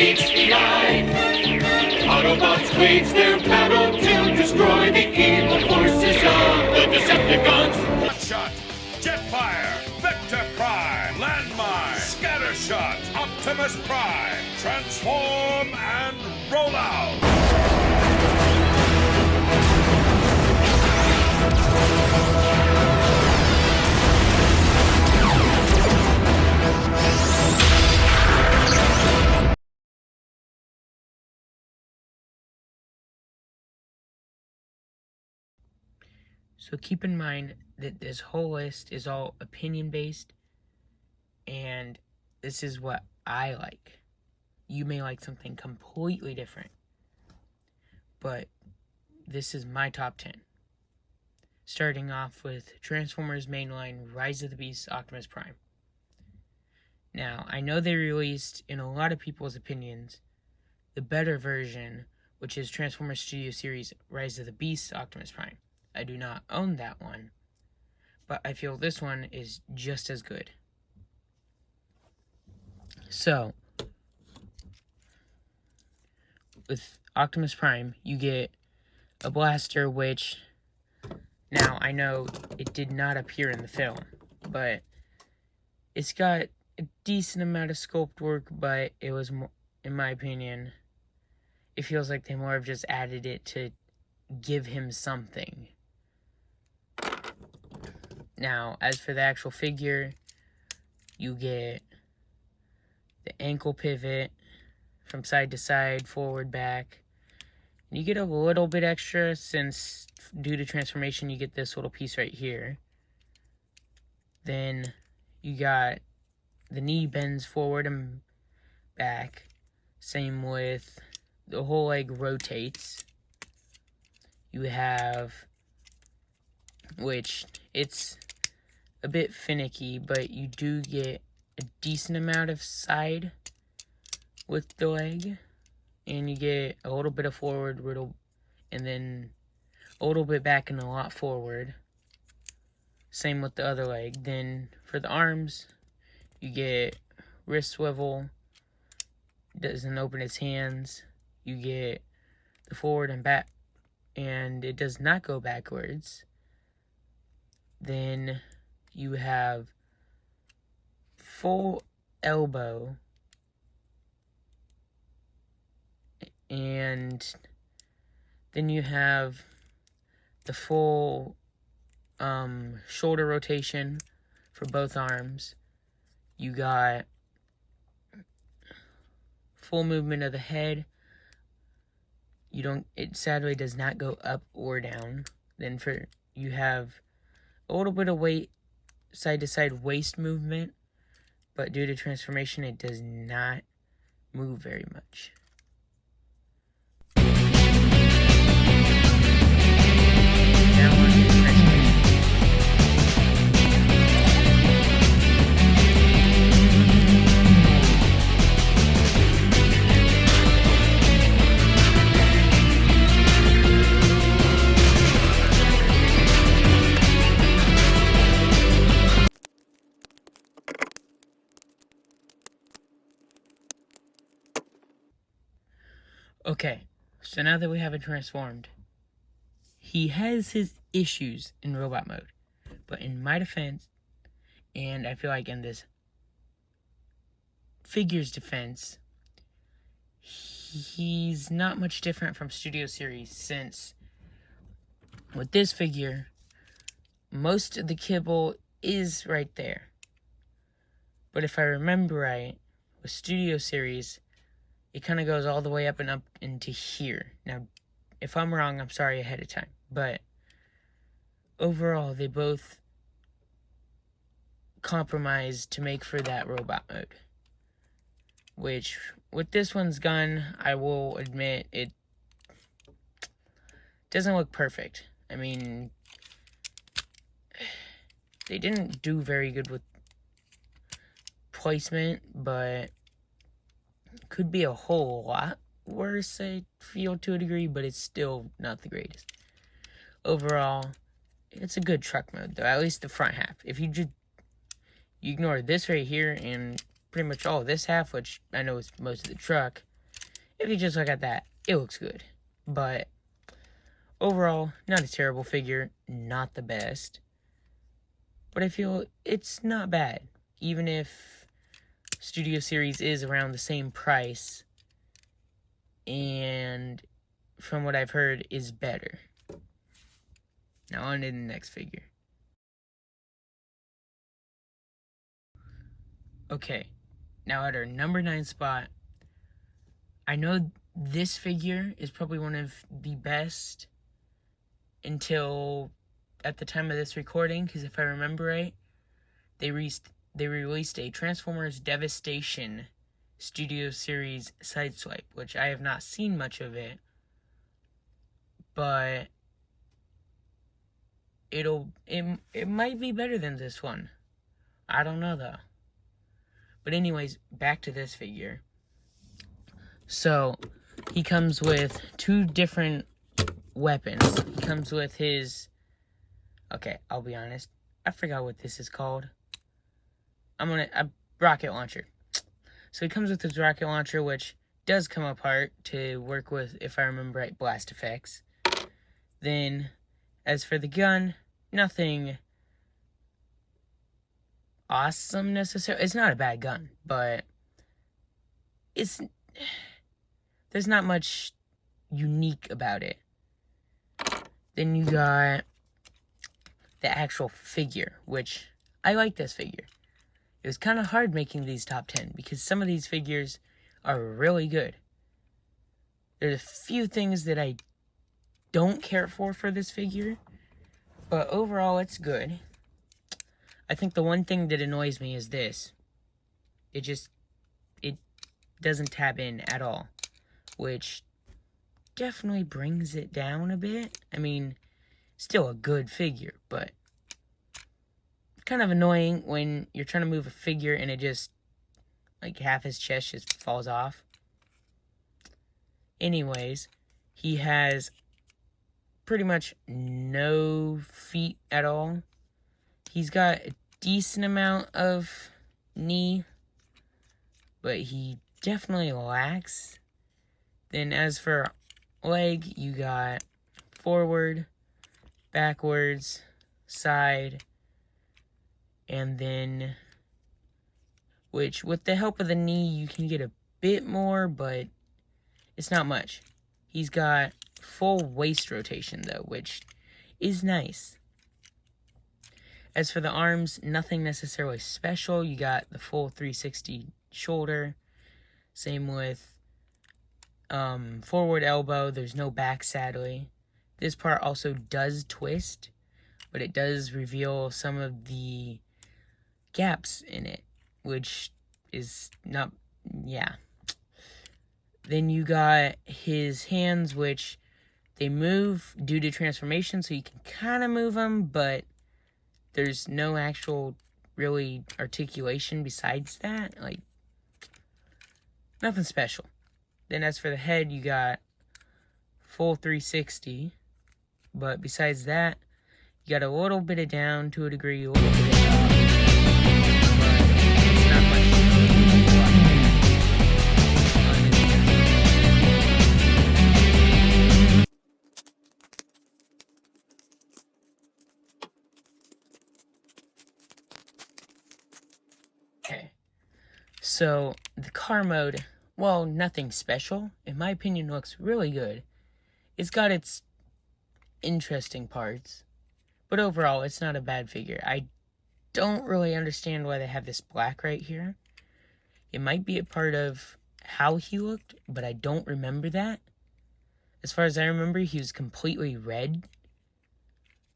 meets the eye. Autobots wage their battle to destroy the evil forces of the Decepticons. Shot, Jetfire, Vector Prime, Landmine, Scattershot, Optimus Prime, Transform and Roll Out! So keep in mind that this whole list is all opinion-based, and this is what I like. You may like something completely different, but this is my top 10. Starting off with Transformers Mainline Rise of the Beast Optimus Prime. Now, I know they released, in a lot of people's opinions, the better version, which is Transformers Studio Series Rise of the Beast Optimus Prime. I do not own that one, but I feel this one is just as good. So, with Optimus Prime, you get a blaster, which, now I know it did not appear in the film, but it's got a decent amount of sculpt work, but it was, more, in my opinion, it feels like they more have just added it to give him something. Now, as for the actual figure, you get the ankle pivot from side to side, forward, back. And you get a little bit extra since, due to transformation, you get this little piece right here. Then you got the knee bends forward and back. Same with the whole leg rotates. You have, which it's a bit finicky, but you do get a decent amount of side with the leg, and you get a little bit of forward, and then a little bit back and a lot forward. Same with the other leg. Then for the arms, you get wrist swivel, doesn't open its hands. You get the forward and back, and it does not go backwards. Then you have full elbow, and then you have the full shoulder rotation for both arms. You got full movement of the head. It sadly does not go up or down. Then you have a little bit of weight, side to side waist movement, but due to transformation, it does not move very much. Now on to the transformation. Okay, so now that we have it transformed, he has his issues in robot mode. But in my defense, and I feel like in this figure's defense, he's not much different from Studio Series, since with this figure, most of the kibble is right there. But if I remember right, with Studio Series, it kind of goes all the way up and up into here. Now, if I'm wrong, I'm sorry ahead of time. But overall, they both compromise to make for that robot mode. Which, with this one's gun, I will admit, it doesn't look perfect. I mean, they didn't do very good with placement, but could be a whole lot worse, I feel, to a degree, but it's still not the greatest. Overall, it's a good truck mode, though, at least the front half. If you ignore this right here and pretty much all of this half, which I know is most of the truck, if you just look at that, it looks good. But overall, not a terrible figure, not the best. But I feel it's not bad, even if Studio Series is around the same price, and from what I've heard, is better. Now on to the next figure. Okay, now at our number 9 spot, I know this figure is probably one of the best until at the time of this recording, because if I remember right, they released a Transformers Devastation Studio Series Sideswipe, which I have not seen much of it, but it might be better than this one. I don't know though. But anyways, back to this figure. So, he comes with 2 different weapons. He comes with his... Okay, I'll be honest. I forgot what this is called. A rocket launcher. So he comes with his rocket launcher, which does come apart to work with, if I remember right, blast effects. Then, as for the gun, nothing awesome necessarily. It's not a bad gun, but there's not much unique about it. Then you got the actual figure, which I like this figure. It was kind of hard making these top 10 because some of these figures are really good. There's a few things that I don't care for this figure, but overall it's good. I think the one thing that annoys me is this. It doesn't tab in at all, which definitely brings it down a bit. I mean, still a good figure, but kind of annoying when you're trying to move a figure and it just, like, half his chest just falls off. Anyways, he has pretty much no feet at all. He's got a decent amount of knee, but he definitely lacks. Then as for leg, you got forward, backwards, side, and then, which with the help of the knee, you can get a bit more, but it's not much. He's got full waist rotation though, which is nice. As for the arms, nothing necessarily special. You got the full 360 shoulder. Same with forward elbow. There's no back, sadly. This part also does twist, but it does reveal some of the gaps in it, which is not, yeah. Then you got his hands, which they move due to transformation, so you can kind of move them, but there's no actual really articulation besides that. Like, nothing special. Then as for the head, you got full 360, but besides that, you got a little bit of down to a degree, a little bit of up, but it's not much. Okay, so the car mode, well, nothing special. In my opinion, looks really good. It's got its interesting parts, but overall, it's not a bad figure. I don't really understand why they have this black right here. It might be a part of how he looked, but I don't remember that. As far as I remember, he was completely red,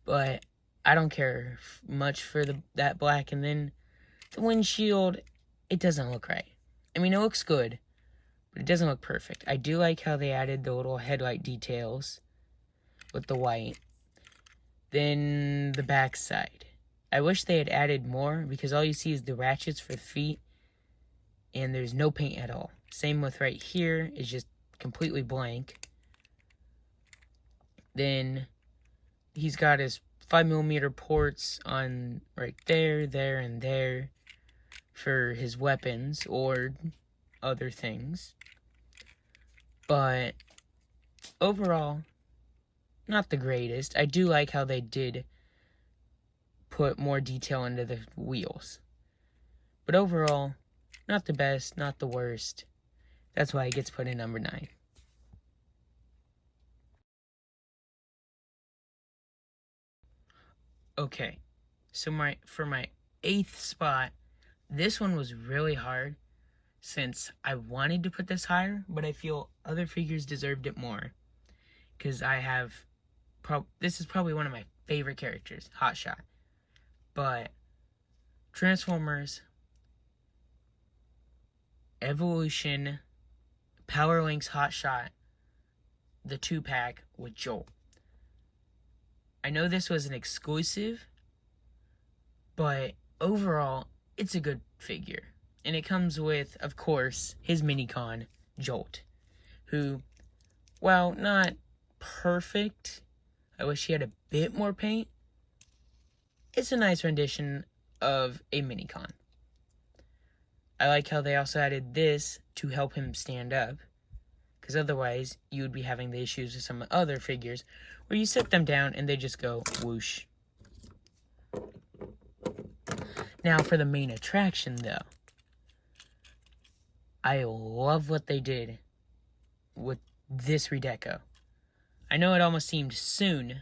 but I don't care much for that black. And then the windshield, it doesn't look right. I mean, it looks good, but it doesn't look perfect. I do like how they added the little headlight details with the white. Then the back side. I wish they had added more, because all you see is the ratchets for the feet, and there's no paint at all. Same with right here, it's just completely blank. Then he's got his 5mm ports on right there, there, and there for his weapons or other things. But overall, not the greatest. I do like how they did put more detail into the wheels. But overall, not the best, not the worst. That's why it gets put in number 9. Okay, so for my 8th spot, this one was really hard since I wanted to put this higher, but I feel other figures deserved it more. Because I have, this is probably one of my favorite characters, Hotshot. But Transformers, Evolution, Power Links Hotshot, the 2-pack with Jolt. I know this was an exclusive, but overall, it's a good figure. And it comes with, of course, his minicon, Jolt, who, while not perfect, I wish he had a bit more paint, it's a nice rendition of a minicon. I like how they also added this to help him stand up, because otherwise you would be having the issues with some other figures where you sit them down and they just go whoosh. Now for the main attraction though, I love what they did with this redeco. I know it almost seemed soon,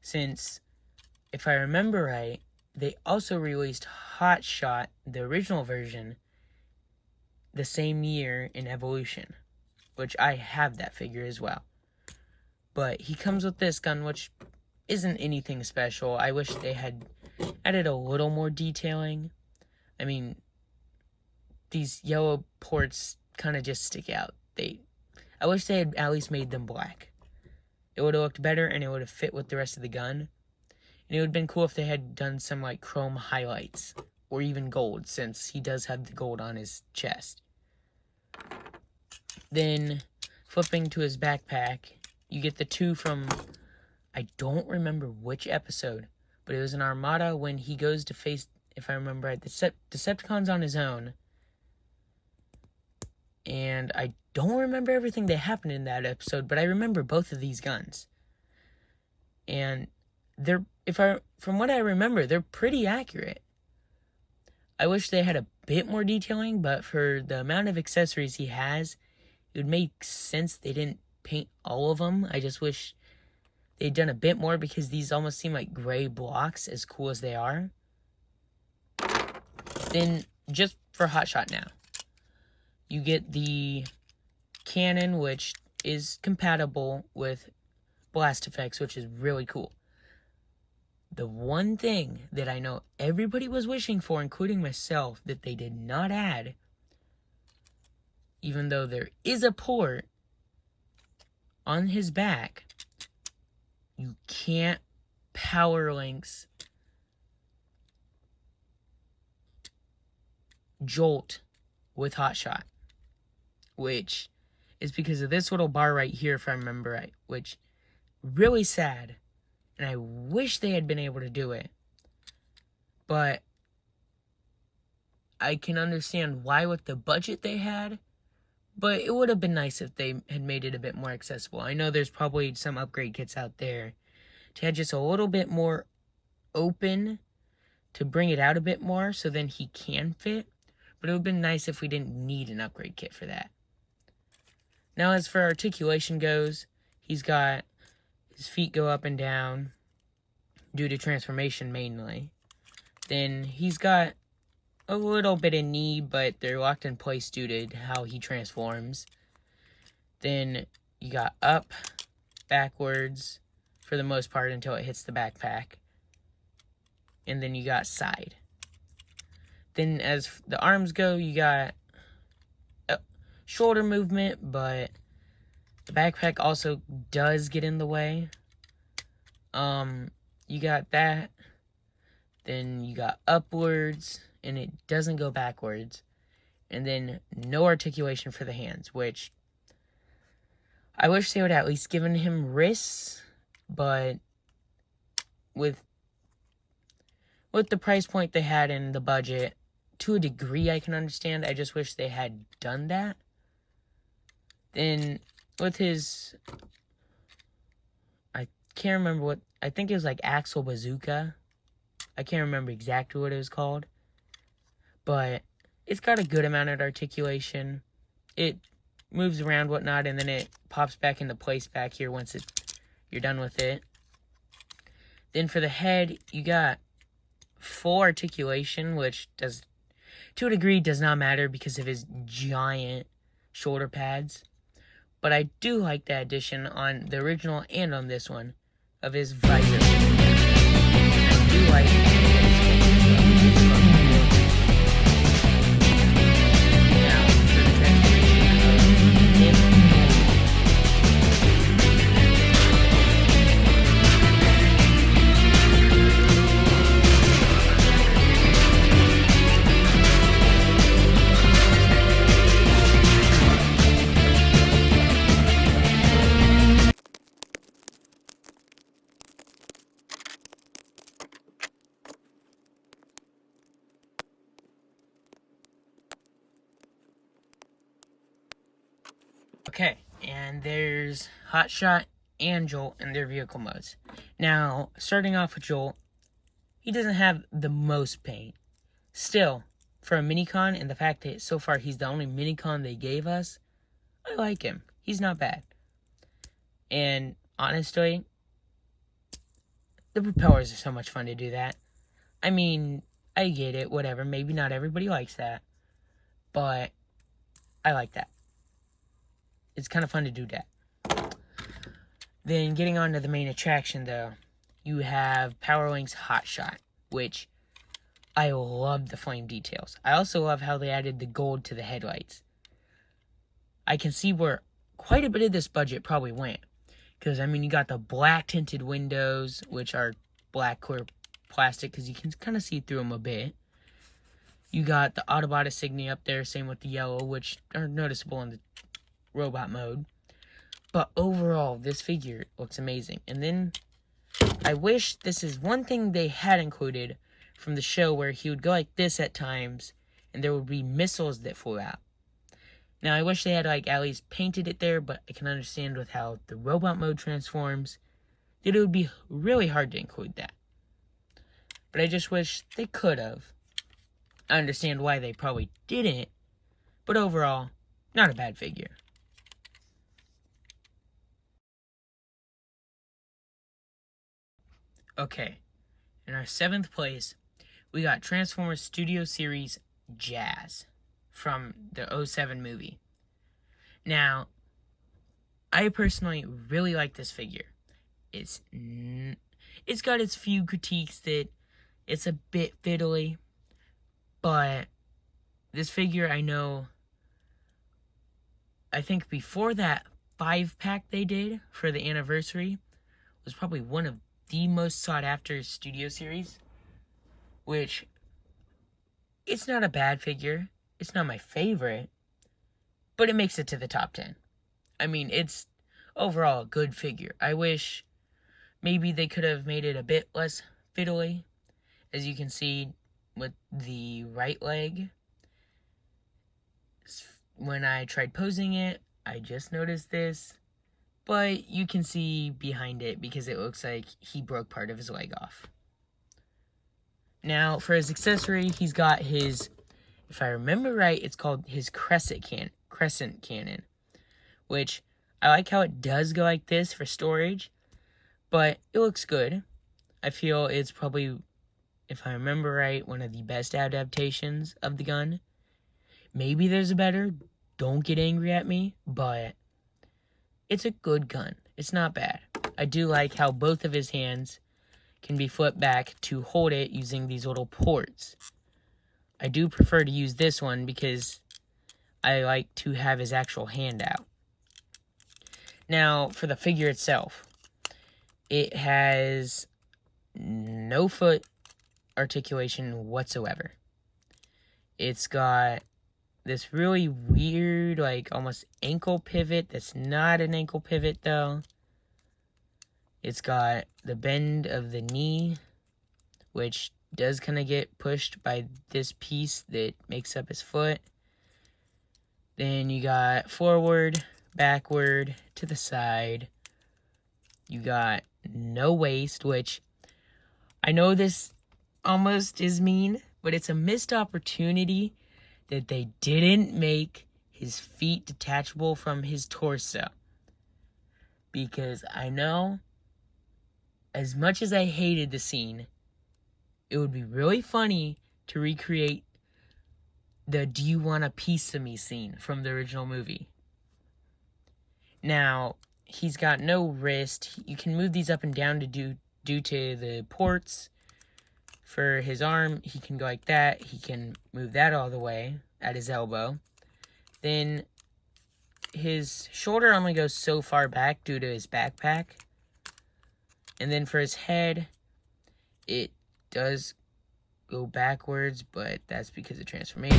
since if I remember right, they also released Hotshot, the original version, the same year in Evolution, which I have that figure as well. But he comes with this gun, which isn't anything special. I wish they had added a little more detailing. I mean, these yellow ports kind of just stick out. I wish they had at least made them black. It would have looked better and it would have fit with the rest of the gun. And it would have been cool if they had done some like chrome highlights or even gold, since he does have the gold on his chest. Then flipping to his backpack, you get the 2 from, I don't remember which episode, but it was an Armada when he goes to face, if I remember right, the Decepticons on his own. And I don't remember everything that happened in that episode, but I remember both of these guns. And from what I remember, they're pretty accurate. I wish they had a bit more detailing, but for the amount of accessories he has, it would make sense they didn't paint all of them. I just wish they'd done a bit more, because these almost seem like gray blocks, as cool as they are. Then, just for Hotshot now, you get the cannon, which is compatible with blast effects, which is really cool. The one thing that I know everybody was wishing for, including myself, that they did not add, even though there is a port on his back, you can't power links Jolt with Hotshot, which is because of this little bar right here, if I remember right, which really sad, and I wish they had been able to do it, but I can understand why with the budget they had, but it would have been nice if they had made it a bit more accessible. I know there's probably some upgrade kits out there to have just a little bit more open to bring it out a bit more so then he can fit, but it would have been nice if we didn't need an upgrade kit for that. Now as for articulation goes, he's got his feet go up and down due to transformation mainly. Then he's got a little bit of knee, but they're locked in place due to how he transforms. Then you got up, backwards, for the most part until it hits the backpack. And then you got side. Then as the arms go, you got shoulder movement, but the backpack also does get in the way. You got that. Then you got upwards, and it doesn't go backwards. And then no articulation for the hands, which I wish they would at least given him wrists, but with the price point they had in the budget, to a degree I can understand. I just wish they had done that. Then with his, I can't remember what, I think it was like Axle Bazooka. I can't remember exactly what it was called. But it's got a good amount of articulation. It moves around, whatnot, and then it pops back into place back here once you're done with it. Then for the head, you got full articulation, which does, to a degree, does not matter because of his giant shoulder pads. But I do like the addition on the original and on this one of his visor. I do like now for the transformation of him. Okay, and there's Hotshot and Jolt in their vehicle modes. Now, starting off with Jolt, he doesn't have the most paint. Still, for a minicon, and the fact that so far he's the only minicon they gave us, I like him. He's not bad. And honestly, the propellers are so much fun to do that. I mean, I get it, whatever. Maybe not everybody likes that, but I like that. It's kind of fun to do that. Then getting on to the main attraction, though, you have Powerlink's Hotshot, which I love the flame details. I also love how they added the gold to the headlights. I can see where quite a bit of this budget probably went. Because, I mean, you got the black tinted windows, which are black clear plastic, because you can kind of see through them a bit. You got the Autobot insignia up there, same with the yellow, which are noticeable in the robot mode. But overall, this figure looks amazing. And then, I wish this is one thing they had included from the show, where he would go like this at times, and there would be missiles that flew out. Now, I wish they had, like, at least painted it there, but I can understand with how the robot mode transforms, that it would be really hard to include that. But I just wish they could have. I understand why they probably didn't, but overall, not a bad figure. Okay, in our 7th place, we got Transformers Studio Series Jazz from the 07 movie. Now, I personally really like this figure. It's got its few critiques that it's a bit fiddly, but this figure, I think before that 5-pack they did for the anniversary was probably one of the most sought after Studio Series, which, it's not a bad figure. It's not my favorite, but it makes it to the top 10. I mean, it's overall a good figure. I wish maybe they could have made it a bit less fiddly. As you can see with the right leg, when I tried posing it, I just noticed this. But you can see behind it because it looks like he broke part of his leg off. Now, for his accessory, he's got his, if I remember right, it's called his crescent cannon, which I like how it does go like this for storage, but it looks good. I feel it's probably, if I remember right, one of the best adaptations of the gun. Maybe there's a better, don't get angry at me, but it's a good gun. It's not bad. I do like how both of his hands can be flipped back to hold it using these little ports. I do prefer to use this one because I like to have his actual hand out. Now, for the figure itself, it has no foot articulation whatsoever. It's got this really weird, like, almost ankle pivot that's not an ankle pivot, though. It's got the bend of the knee, which does kind of get pushed by this piece that makes up his foot. Then you got forward, backward, to the side. You got no waist, which I know this almost is mean, but it's a missed opportunity that they didn't make his feet detachable from his torso. Because I know, as much as I hated the scene, it would be really funny to recreate the "Do you want a piece of me" scene from the original movie. Now, he's got no wrist. You can move these up and down due to the ports. For his arm, he can go like that. He can move that all the way at his elbow. Then his shoulder only goes so far back due to his backpack. And then for his head, it does go backwards, but that's because of transformation.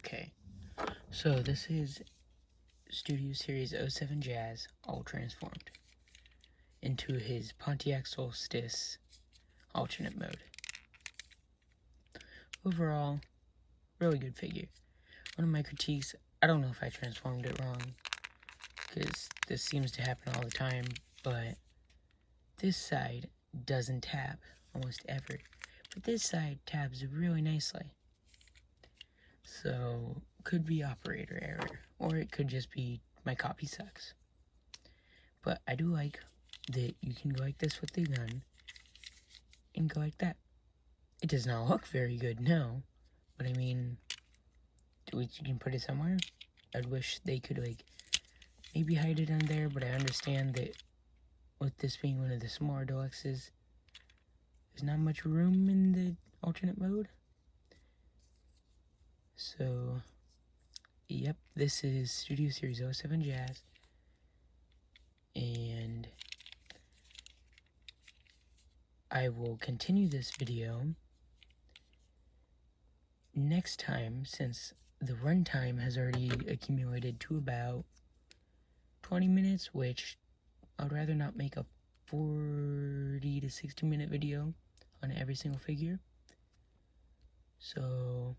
Okay, so this is Studio Series 07 Jazz, all transformed into his Pontiac Solstice alternate mode. Overall, really good figure. One of my critiques, I don't know if I transformed it wrong, because this seems to happen all the time, but this side doesn't tab almost ever, but this side tabs really nicely. So, could be operator error, or it could just be my copy sucks. But I do like that you can go like this with the gun, and go like that. It does not look very good, no, but I mean, you can put it somewhere. I'd wish they could, like, maybe hide it on there, but I understand that with this being one of the smaller deluxes, there's not much room in the alternate mode. So, yep, this is Studio Series 07 Jazz, and I will continue this video next time, since the runtime has already accumulated to about 20 minutes, which I'd rather not make a 40 to 60 minute video on every single figure. So